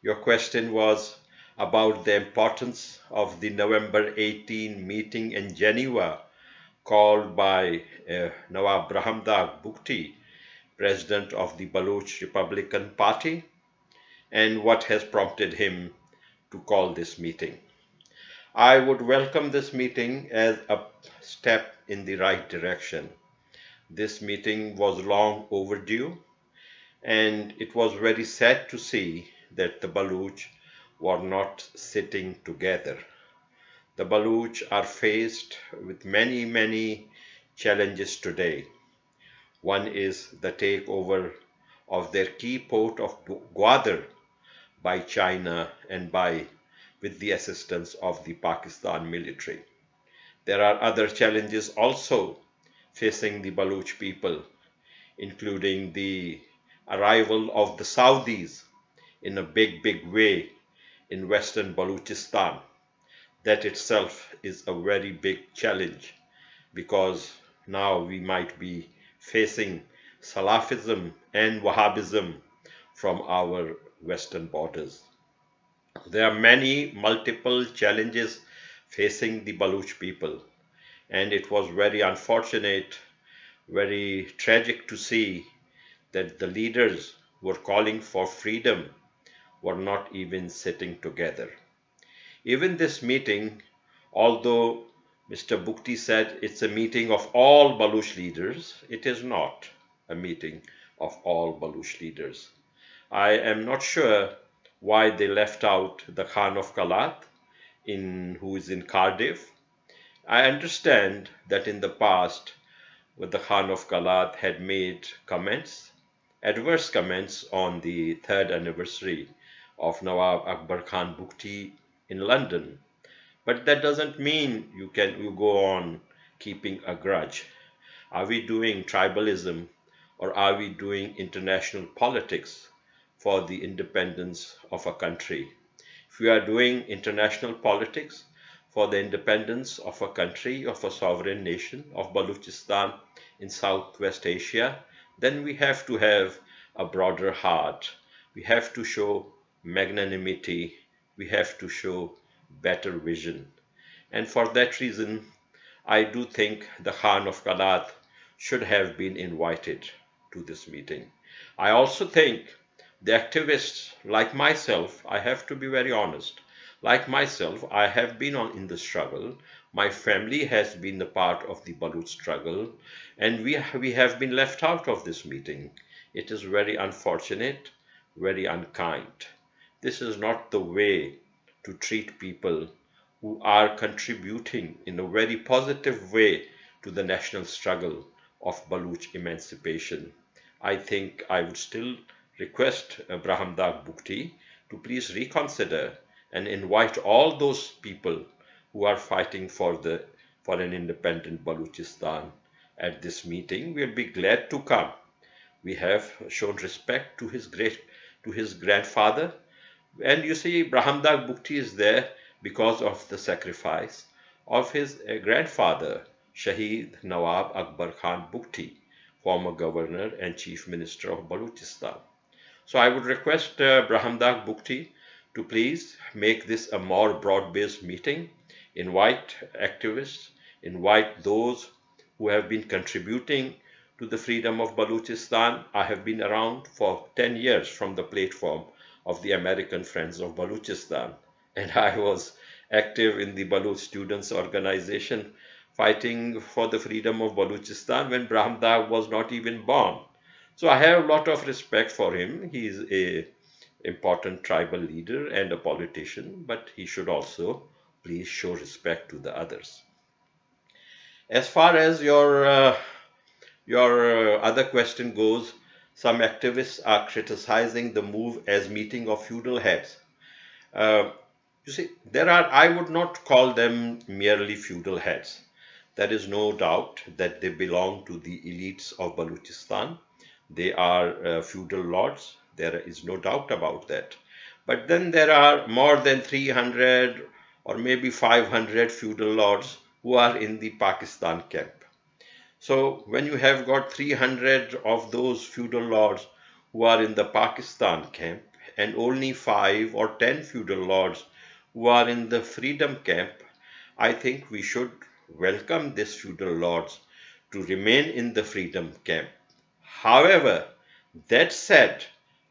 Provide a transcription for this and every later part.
Your question was about the importance of the November 18 meeting in Geneva called by Nawab Brahamdag Bukti, president of the Baloch Republican Party, and what has prompted him to call this meeting. I would welcome this meeting as a step in the right direction. This meeting was long overdue, and it was very sad to see that the Baloch were not sitting together. The Baloch are faced with many challenges today. One is the takeover of their key port of Gwadar by China and with the assistance of the Pakistan military. There are other challenges also facing the Baloch people, including the arrival of the Saudis in a big way in western Balochistan. That itself is a very big challenge because now we might be facing Salafism and Wahhabism from our western borders. There are multiple challenges facing the Baloch people, and it was very unfortunate, very tragic to see that the leaders who were calling for freedom were not even sitting together. Even this meeting, although Mr. Bukti said it's a meeting of all Baloch leaders, it is not a meeting of all Baloch leaders. I am not sure why they left out the Khan of Kalat, who is in Cardiff. I understand that in the past, the Khan of Kalat had made adverse comments on the 3rd anniversary of Nawab Akbar Khan Bukti in London. But that doesn't mean you go on keeping a grudge. Are we doing tribalism or are we doing international politics for the independence of a country? If we are doing international politics for the independence of a country, of a sovereign nation, of Balochistan in Southwest Asia, then we have to have a broader heart. We have to show magnanimity. We have to show better vision. And for that reason, I do think the Khan of Kalat should have been invited to this meeting. I also think the activists like myself, I have to be very honest, like myself, I have been in the struggle. My family has been a part of the Baloch struggle, and we have been left out of this meeting. It is very unfortunate, very unkind. This is not the way to treat people who are contributing in a very positive way to the national struggle of Baloch emancipation. I think I would still request Brahamdag Bukti to please reconsider and invite all those people who are fighting for an independent Balochistan at this meeting. We'll be glad to come. We have shown respect to his grandfather, and you see, Brahamdag Bukti is there because of the sacrifice of his grandfather, Shaheed Nawab Akbar Khan Bukti, former governor and chief minister of Balochistan. So I would request Brahamdag Bukti to please make this a more broad-based meeting, invite activists, invite those who have been contributing to the freedom of Balochistan. I have been around for 10 years from the platform of the American Friends of Balochistan, and I was active in the Baloch Students Organization fighting for the freedom of Balochistan when Brahamdag was not even born. So I have a lot of respect for him. He is an important tribal leader and a politician, but he should also please show respect to the others. As far as your other question goes, some activists are criticizing the move as meeting of feudal heads. You see, I would not call them merely feudal heads. There is no doubt that they belong to the elites of Balochistan. They are feudal lords. There is no doubt about that. But then there are more than 300 or maybe 500 feudal lords who are in the Pakistan camp. So when you have got 300 of those feudal lords who are in the Pakistan camp and only 5 or 10 feudal lords who are in the freedom camp, I think we should welcome these feudal lords to remain in the freedom camp. However, that said,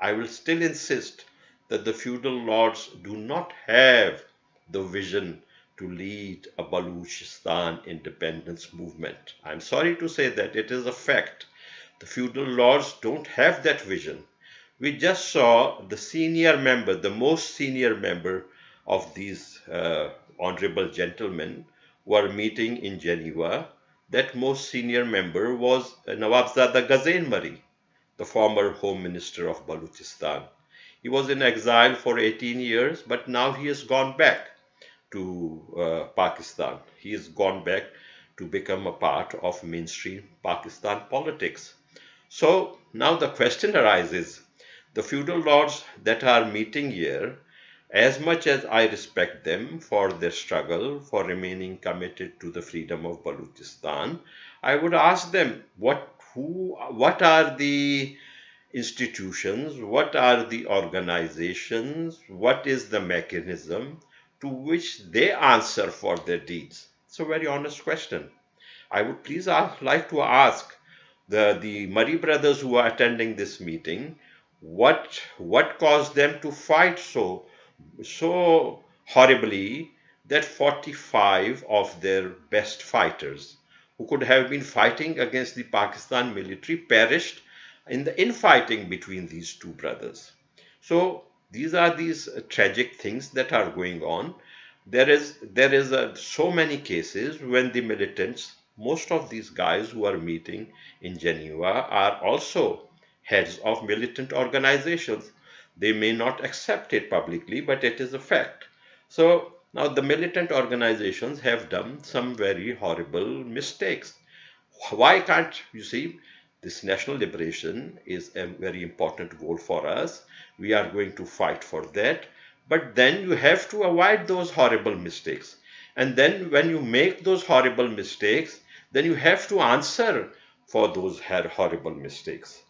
I will still insist that the feudal lords do not have the vision to lead a Balochistan independence movement. I'm sorry to say that it is a fact. The feudal lords don't have that vision. We just saw the senior member, the most senior member of these honorable gentlemen who are meeting in Geneva. That most senior member was Nawabzada Ghazen Mari, the former Home Minister of Balochistan. He was in exile for 18 years, but now he has gone back to Pakistan. He has gone back to become a part of mainstream Pakistan politics. So now the question arises, the feudal lords that are meeting here, as much as I respect them for their struggle for remaining committed to the freedom of Balochistan, I would ask them what are the institutions, what are the organizations, what is the mechanism to which they answer for their deeds? It's a very honest question. I would please like to ask the Murray brothers who are attending this meeting, what caused them to fight so horribly that 45 of their best fighters who could have been fighting against the Pakistan military perished in the infighting between these two brothers. So these are these tragic things that are going on. There is so many cases when the militants, most of these guys who are meeting in Geneva are also heads of militant organizations. They may not accept it publicly, but it is a fact. So now the militant organizations have done some very horrible mistakes. Why can't you see? This national liberation is a very important goal for us. We are going to fight for that. But then you have to avoid those horrible mistakes. And then when you make those horrible mistakes, then you have to answer for those horrible mistakes.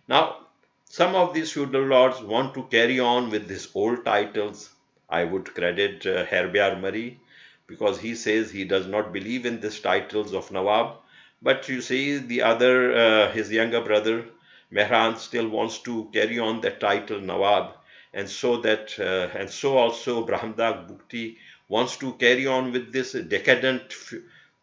Now, some of these feudal lords want to carry on with these old titles. I would credit Herbiar Murray because he says he does not believe in these titles of Nawab. But you see, the other, his younger brother, Mehran, still wants to carry on that title Nawab, and so also Brahmdag Bukti wants to carry on with this decadent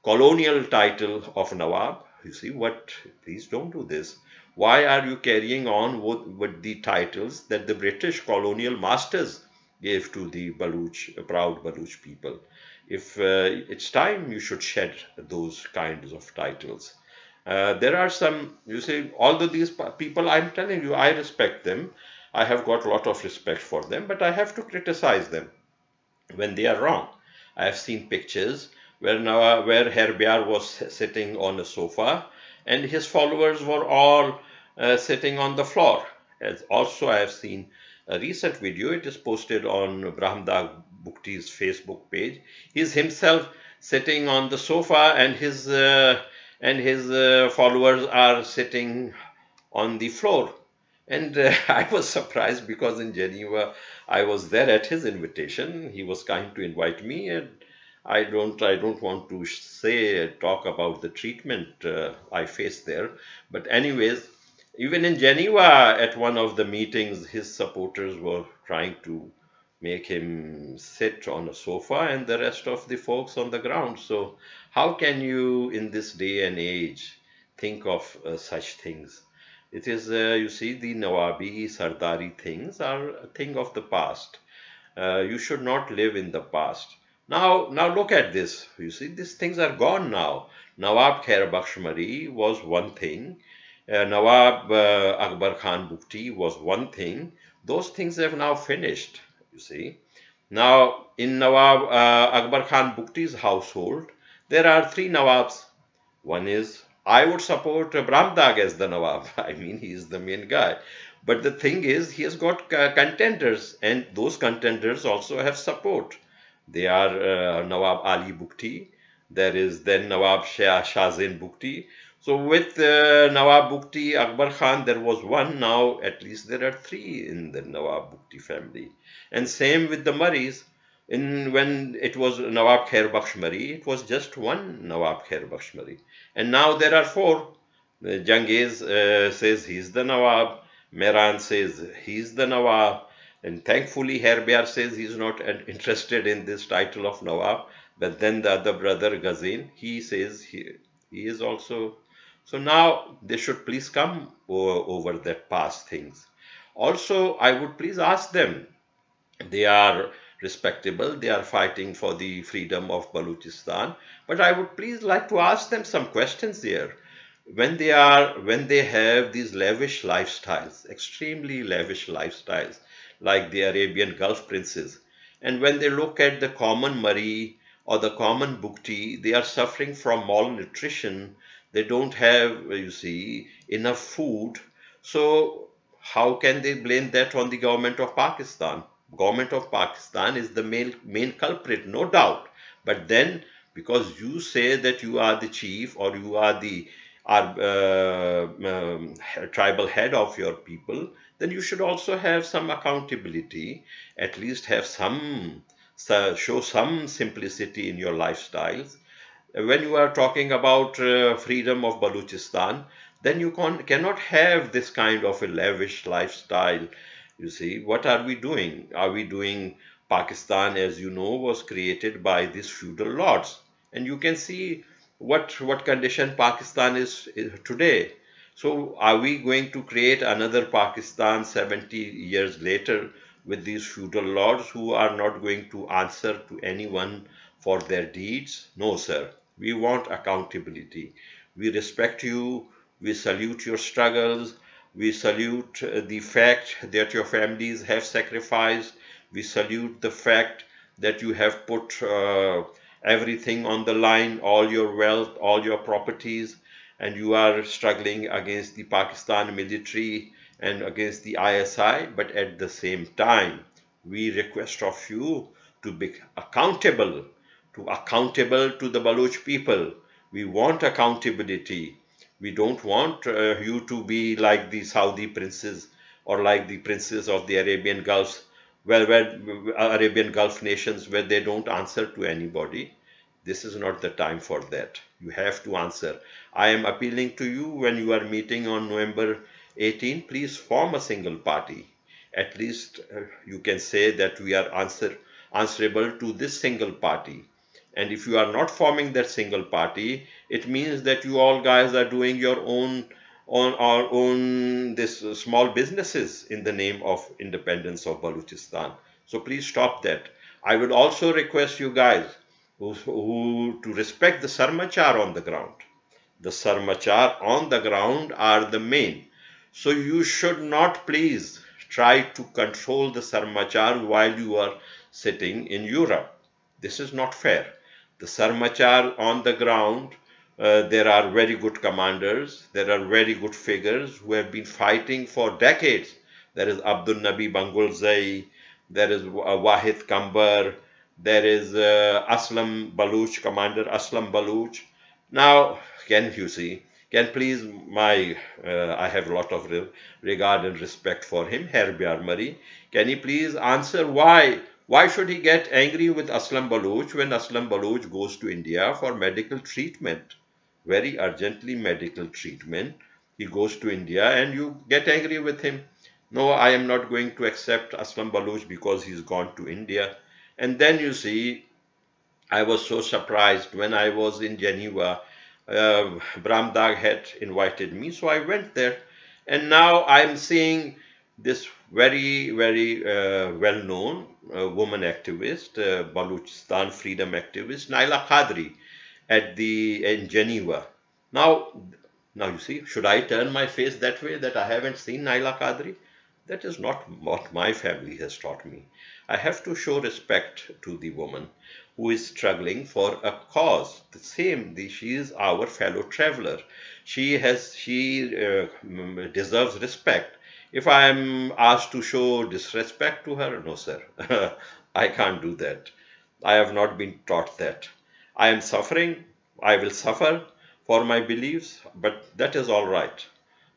colonial title of Nawab. You see what? Please don't do this. Why are you carrying on with the titles that the British colonial masters gave to the proud Baloch people? If it's time, you should shed those kinds of titles. There are some, you see, although these people, I'm telling you, I respect them. I have got a lot of respect for them, but I have to criticize them when they are wrong. I have seen pictures where Herbiar was sitting on a sofa and his followers were all sitting on the floor. As also I have seen a recent video, it is posted on Brahmdag Bukti's Facebook page. He is himself sitting on the sofa and his followers are sitting on the floor. And I was surprised because in Geneva I was there at his invitation. He was kind to invite me, and I don't want to talk about the treatment I faced there. But anyways, even in Geneva at one of the meetings, his supporters were trying to make him sit on a sofa and the rest of the folks on the ground. So how can you in this day and age think of such things? It is, you see, the Nawabi, Sardari things are a thing of the past. You should not live in the past. Now look at this. You see, these things are gone now. Nawab Khair Bakhsh Mari was one thing. Nawab Akbar Khan Bukti was one thing. Those things have now finished, you see. Now, in Nawab Akbar Khan Bukti's household, there are 3 Nawabs. One is, I would support Brahmdag as the Nawab. I mean, he is the main guy. But the thing is, he has got contenders, and those contenders also have support. They are Nawab Ali Bukti. There is then Nawab Shahzain Bukti. So with Nawab Bukti Akbar Khan, there was one. Now at least there are three in the Nawab Bukti family. And same with the Murrays. When it was Nawab Khair Bakhsh Murray, it was just one Nawab Khair Bakhsh Murray. And now there are four. Jangez says he's the Nawab. Mehran says he's the Nawab. And thankfully, Herbiar says he's not interested in this title of Nawab. But then the other brother, Ghazin, he says he is also. So now they should please come over that past things. Also, I would please ask them, they are respectable, they are fighting for the freedom of Balochistan, but I would please like to ask them some questions there. When they have these lavish lifestyles, extremely lavish lifestyles, like the Arabian Gulf princes, and when they look at the common Murray or the common Bukti, they are suffering from malnutrition. They don't have, you see, enough food. So how can they blame that on the government of Pakistan? Government of Pakistan is the main culprit, no doubt. But then, because you say that you are the chief or you are the tribal head of your people, then you should also have some accountability, at least have show some simplicity in your lifestyles. When you are talking about freedom of Balochistan, then you cannot have this kind of a lavish lifestyle. You see, what are we doing? Are we doing Pakistan, as you know, was created by these feudal lords, and you can see what condition Pakistan is today. So, are we going to create another Pakistan 70 years later with these feudal lords who are not going to answer to anyone for their deeds? No, sir. We want accountability. We respect you. We salute your struggles. We salute the fact that your families have sacrificed. We salute the fact that you have put everything on the line, all your wealth, all your properties, and you are struggling against the Pakistan military and against the ISI. But at the same time, we request of you to be accountable to the Baloch people. We want accountability. We don't want you to be like the Saudi princes or like the princes of the Arabian Gulf, where Arabian Gulf nations where they don't answer to anybody. This is not the time for that. You have to answer. I am appealing to you when you are meeting on November 18, please form a single party. At least you can say that we are answerable to this single party. And if you are not forming that single party, it means that you all guys are doing your on our own this small businesses in the name of independence of Balochistan. So please stop that. I would also request you guys who to respect the sarmachar on the ground. The sarmachar on the ground are the main. So you should not please try to control the sarmachar while you are sitting in Europe. This is not fair. The sarmachar on the ground, there are very good commanders, there are very good figures who have been fighting for decades. There is Abdul Nabi Bangulzai, there is Wahid Kambar, there is Aslam Baloch, Commander Aslam Baloch. Now, can please I have a lot of regard and respect for him, Herbiar Murray. Can he please answer why? Why should he get angry with Aslam Baloch when Aslam Baloch goes to India for medical treatment? Very urgently medical treatment. He goes to India and you get angry with him. No, I am not going to accept Aslam Baloch because he's gone to India. And then you see, I was so surprised when I was in Geneva. Bramdag had invited me, so I went there. And now I'm seeing this very well-known woman activist, Balochistan freedom activist, Naila Qadri, in Geneva. Now, now you see, should I turn my face that way that I haven't seen Naila Qadri? That is not what my family has taught me. I have to show respect to the woman who is struggling for a cause. The same, she is our fellow traveler. She deserves respect. If I am asked to show disrespect to her, no, sir, I can't do that. I have not been taught that. I am suffering, I will suffer, for my beliefs, but that is all right.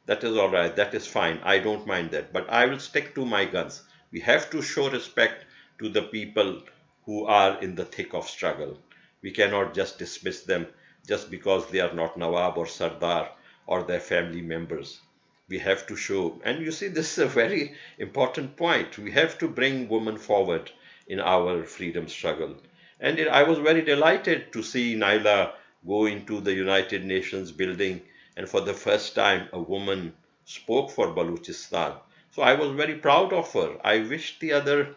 That is all right. That is fine. I don't mind that. But I will stick to my guns. We have to show respect to the people who are in the thick of struggle. We cannot just dismiss them just because they are not Nawab or Sardar or their family members. We have to show, and you see, this is a very important point. We have to bring women forward in our freedom struggle. And I was very delighted to see Naila go into the United Nations building, and for the first time, a woman spoke for Balochistan. So I was very proud of her. I wish the other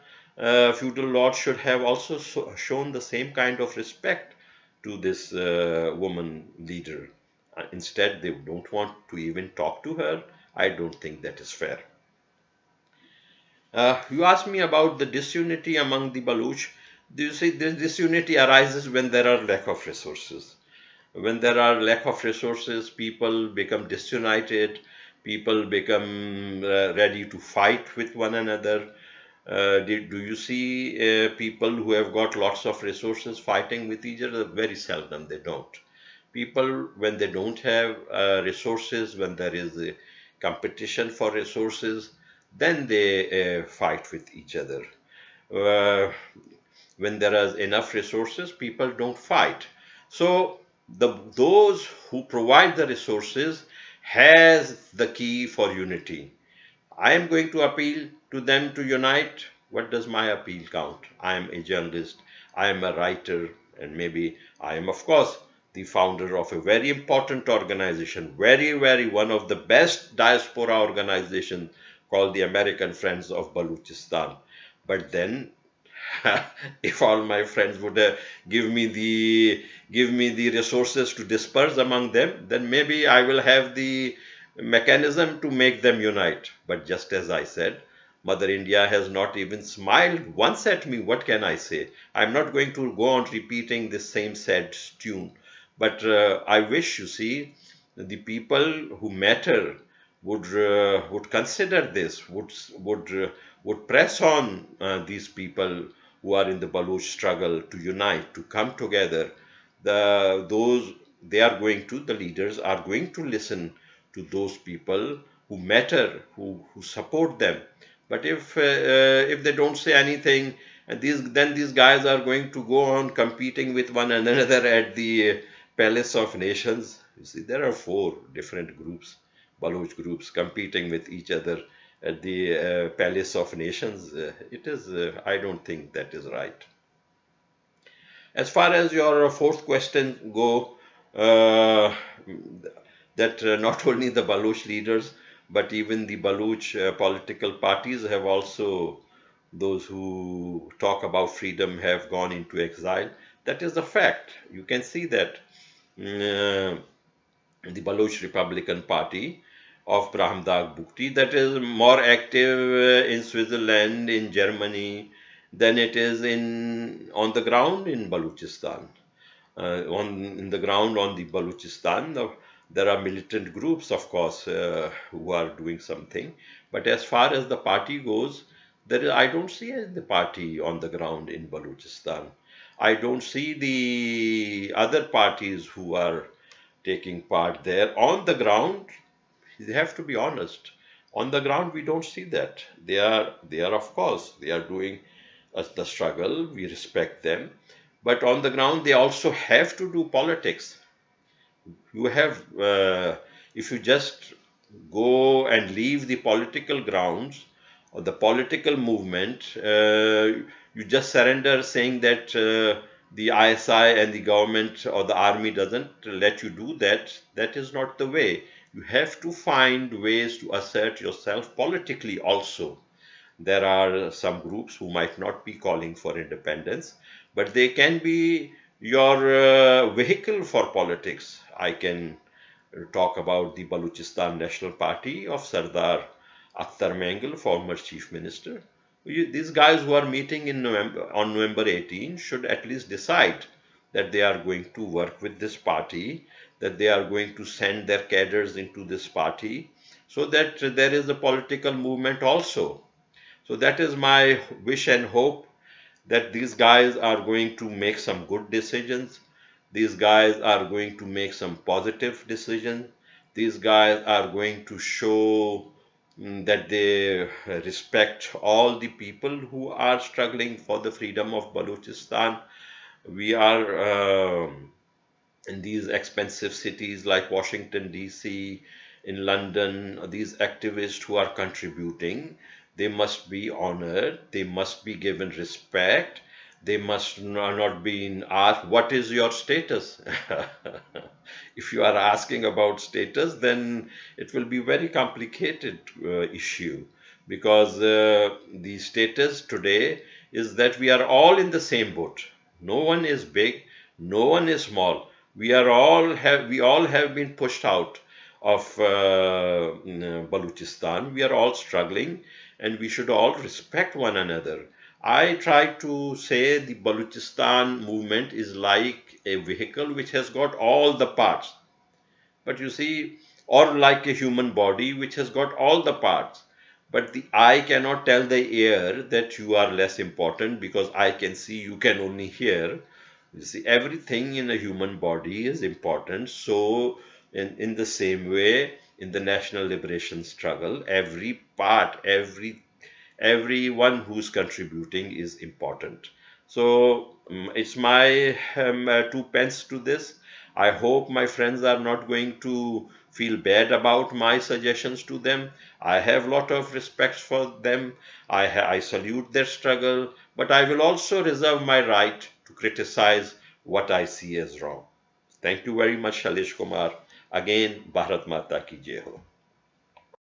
feudal lords should have also shown the same kind of respect to this woman leader. Instead, they don't want to even talk to her. I don't think that is fair. You asked me about the disunity among the Baloch. Do you see this disunity arises when there are lack of resources? When there are lack of resources, people become disunited, people become ready to fight with one another. Do you see people who have got lots of resources fighting with each other? Very seldom, they don't. People, when they don't have resources, when there is a competition for resources, then they fight with each other. Uh, when there is enough resources, people don't fight. So those who provide the resources has the key for unity. I am going to appeal to them to unite. What does my appeal count? I am a journalist, I am a writer, and maybe I am, of course, the founder of a very important organization, very one of the best diaspora organizations called the American Friends of Balochistan. But then if all my friends would give me the resources to disperse among them, then maybe I will have the mechanism to make them unite. But just as I said, Mother India has not even smiled once at me. What can I say? I'm not going to go on repeating this same sad tune. But I wish, you see, the people who matter would consider this, would press on these people who are in the Baloch struggle to unite, to come together. Those they are going to, the leaders are going to listen to those people who matter, who support them. But if they don't say anything, and then these guys are going to go on competing with one another at the Palace of Nations. You see, there are four different groups, Baloch groups, competing with each other at the Palace of Nations. I don't think that is right. As far as your fourth question go, that not only the Baloch leaders, but even the Baloch political parties have also, those who talk about freedom have gone into exile. That is a fact. You can see that the Baloch Republican Party of Brahmdag Bukti, that is more active in Switzerland, in Germany, than it is on the ground in Balochistan. In the ground on the Balochistan, there are militant groups, of course, who are doing something. But as far as the party goes, I don't see the party on the ground in Balochistan. I don't see the other parties who are taking part there on the ground. They have to be honest. On the ground, we don't see that. They are of course, they are doing the struggle. We respect them. But on the ground, they also have to do politics. You have, if you just go and leave the political grounds or the political movement, you just surrender saying that the ISI and the government or the army doesn't let you do that. That is not the way. You have to find ways to assert yourself politically also. There are some groups who might not be calling for independence, but they can be your vehicle for politics. I can talk about the Balochistan National Party of Sardar Akhtar Mengal, former chief minister. These guys who are meeting on November 18 should at least decide that they are going to work with this party, that they are going to send their cadres into this party, so that there is a political movement also. So that is my wish and hope, that these guys are going to make some good decisions. These guys are going to make some positive decisions. These guys are going to show that they respect all the people who are struggling for the freedom of Balochistan. We are in these expensive cities like Washington, D.C., in London, these activists who are contributing, they must be honored, they must be given respect, they must not be asked, what is your status? If you are asking about status, then it will be very complicated issue, because the status today is that we are all in the same boat. No one is big, no one is small. We all have been pushed out of Balochistan. We are all struggling, and we should all respect one another. I try to say the Balochistan movement is like a vehicle which has got all the parts. But you see, or like a human body which has got all the parts. But the eye cannot tell the ear that you are less important because I can see, you can only hear. You see, everything in a human body is important. So, in the same way, in the national liberation struggle, every part, everyone who's contributing is important. So it's my 2 pence to this. I hope my friends are not going to feel bad about my suggestions to them. I have a lot of respect for them. I salute their struggle, but I will also reserve my right to criticize what I see as wrong. Thank you very much, Shalish Kumar. Again, Bharat Mata ki jai ho.